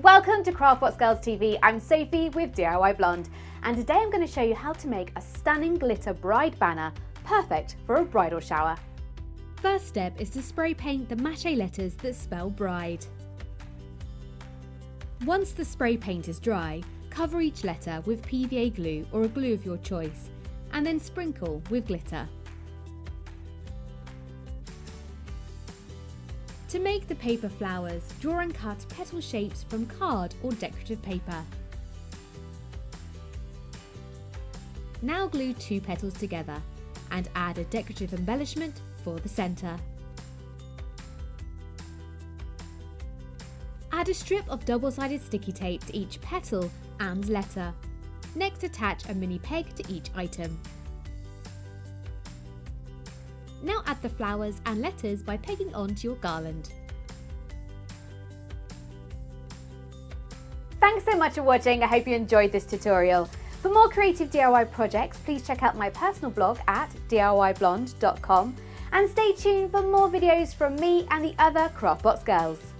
Welcome to Craftbox Girls TV. I'm Sophie with DIY Blonde, and today I'm going to show you how to make a stunning glitter bride banner, perfect for a bridal shower. First step is to spray paint the mache letters that spell bride. Once the spray paint is dry, cover each letter with PVA glue or a glue of your choice, and then sprinkle with glitter. To make the paper flowers, draw and cut petal shapes from card or decorative paper. Now glue two petals together and add a decorative embellishment for the centre. Add a strip of double-sided sticky tape to each petal and letter. Next, attach a mini peg to each item. Now add the flowers and letters by pegging onto your garland. Thanks so much for watching. I hope you enjoyed this tutorial. For more creative DIY projects, please check out my personal blog at diyblonde.com and stay tuned for more videos from me and the other Craftbox girls.